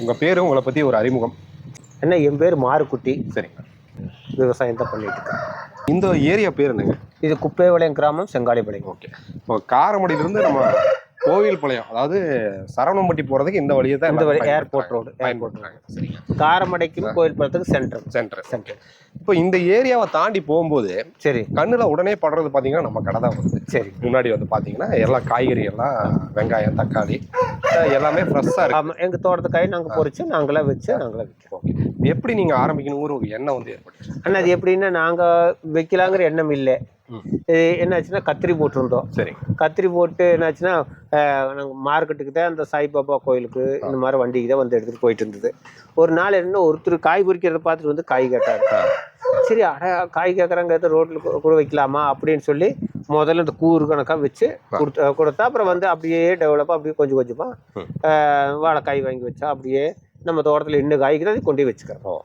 உங்க பேரு, உங்களை பத்தி ஒரு அறிமுகம். என்ன, என் பேர் மாருக்குட்டி. சரிங்க. விவசாயம் தான் பண்ணிட்டு இருக்கேன். இந்த ஏரியா பேர் என்னங்க? இது குப்பைபாளையம் கிராமம், செங்காலிபாளையம். ஓகே. இப்போ காரமடையிலிருந்து நம்ம கோவில்பாளையம், அதாவது சரவணம்பட்டி போறதுக்கு இந்த வழியை தான் இந்த வழி ஏர்போர்ட் ரோடு. பயன்படுத்துறாங்க. சரிங்க. காரமடைக்கும் கோயில்பாளையத்துக்கு சென்டர். சென்டர். இப்போ இந்த ஏரியாவை தாண்டி போகும்போது சரி, கண்ணுல உடனே படுறது பாத்தீங்கன்னா நம்ம கடை தான் வருது. சரி. முன்னாடி வந்து பாத்தீங்கன்னா எல்லாம் காய்கறி எல்லாம் வெங்காயம், தக்காளி எல்லாமே ஃப்ரெஷ்ஷா இருக்கு. ஆமாம், எங்கள் தோட்டத்துக்காய் நாங்கள் பொறிச்சு நாங்களே வச்சு நாங்களே விற்கிறோம். ஓகே. எப்படி நீங்க ஆரம்பிக்கணுங்கிற ஒரு எண்ணம் வந்து ஏற்பட்டுச்சு? ஆனால் அது எப்படின்னா, நாங்கள் வைக்கலாங்கிற எண்ணம் இல்லை. என்னாச்சுன்னா, கத்திரி போட்டிருந்தோம். சரி. கத்திரி போட்டு என்னாச்சுன்னா, நாங்கள் மார்க்கெட்டுக்கு தான் அந்த சாய்பாபா கோயிலுக்கு இந்த மாதிரி வண்டிக்கு தான் வந்து எடுத்துகிட்டு போயிட்டு இருந்தது. ஒரு நாள் என்ன, ஒருத்தர் காய் பொறிக்கிறத பார்த்துட்டு வந்து காய் கேட்டார். சரி, காய் கேட்குறாங்க, ரோட்டில் கூட வைக்கலாமா அப்படின்னு சொல்லி முதல்ல இந்த கூறு கணக்காக வச்சு கொடுத்தா அப்புறம் வந்து அப்படியே டெவலப்பாக அப்படியே கொஞ்சம் கொஞ்சமாக வாழைக்காய் வாங்கி வச்சா அப்படியே நம்ம தோட்டத்தில் இன்னும் காய்க்குது அதை கொண்டு போய் வச்சுக்கிறோம்.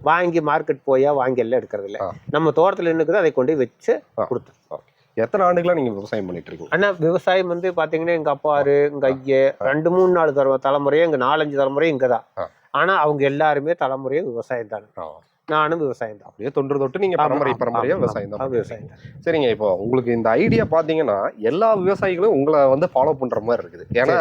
வாங்கி மார்க்கெட் போயா வாங்கி எல்லாம் எடுக்கிறது இல்லை, நம்ம தோட்டத்தில் இன்னுக்குது அதை கொண்டு போய் வச்சு கொடுத்தோம். எத்தனை ஆண்டுகளா நீங்க விவசாயம் பண்ணிட்டு இருக்கீங்க? ஆனால் விவசாயம் வந்து பார்த்தீங்கன்னா, எங்கள் அப்பாரு, எங்கள் ஐயா 2-3-4 தலைமுறையாக, எங்கள் 4-5 தலைமுறையும் இங்கே தான். ஆனால் அவங்க எல்லாருமே தலைமுறையும் விவசாயம் தானே. நானும் விவசாயம் தான். அப்படியே தொன்று தொட்டு நீங்க பரம்பரையா விவசாயம் தான். விவசாயம் தான். சரிங்க. இப்போ உங்களுக்கு இந்த ஐடியா பாத்தீங்கன்னா எல்லா விவசாயிகளும் உங்களை வந்து ஃபாலோ பண்ற மாதிரி இருக்குது. ஏன்னா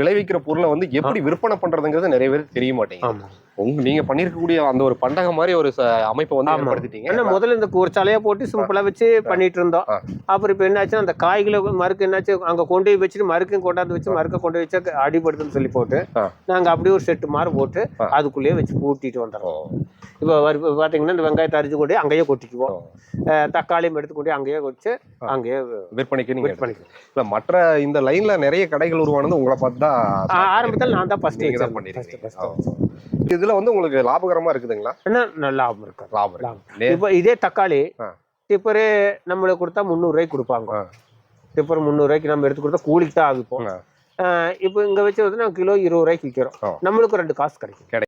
விளைவிக்கிற பொருளை வந்து எப்படி விற்பனை பண்றதுங்கிறது நிறைய பேருக்கு தெரிய மாட்டேங்குது. நீங்க பண்ணிருக்கக்கூடிய அந்த ஒரு பண்டகம் மாதிரி ஒரு அமைப்பை வந்து ஏற்படுத்திட்டீங்க. ஏன்னா முதல்ல இந்த கூர்ச்சாலையா போட்டு சிம்பிளா வச்சு பண்ணிட்டு இருந்தோம். அப்புறம் இப்ப என்னாச்சுன்னா, அந்த காய்களை மறுக்கு என்னாச்சு, அங்க கொண்டு போய் வச்சுட்டு மறுக்கையும் கொண்டாந்து வச்சு மறுக்க கொண்டு வச்சா அடிபடுதுன்னு சொல்லி போட்டு நாங்க அப்படியே ஒரு செட்டு மாதிரி போட்டு அதுக்குள்ளேயே வச்சு பூட்டிட்டு வந்துடுறோம். இப்போ பாத்தீங்கன்னா, இந்த வெங்காயத்தை அரிஞ்சு கொண்டு அங்கேயே கொட்டிக்குவோம், தக்காளியும் எடுத்துக்கொண்டு அங்கேயே வச்சு அங்கேயே விற்பனைக்கு நீங்க இல்ல மற்ற இந்த லைன்ல நிறைய கடைகள் உருவானது உங்களை பார்த்து தான் ஆரம்பத்தில் நான் தான் ஃபர்ஸ்ட் பண்ணிருக்கேன். இதுல வந்து உங்களுக்கு லாபகரமா இருக்குதுங்களா? என்ன லாபம் இருக்கு? லாபம். இப்போ இதே தக்காளி டிப்பரு நம்மளுக்கு கொடுத்தா 300 ரூபாய்க்கு கொடுப்பாங்க. டிப்பர் 300 ரூபாய்க்கு நம்ம எடுத்து கொடுத்தா கூலிக்கு தான் ஆகிப்போம். இப்போ இங்க வச்சு வந்து நாங்கள் கிலோ 20 ரூபாய்க்கு விற்கிறோம். நம்மளுக்கு 2 காசு கிடைக்கும்.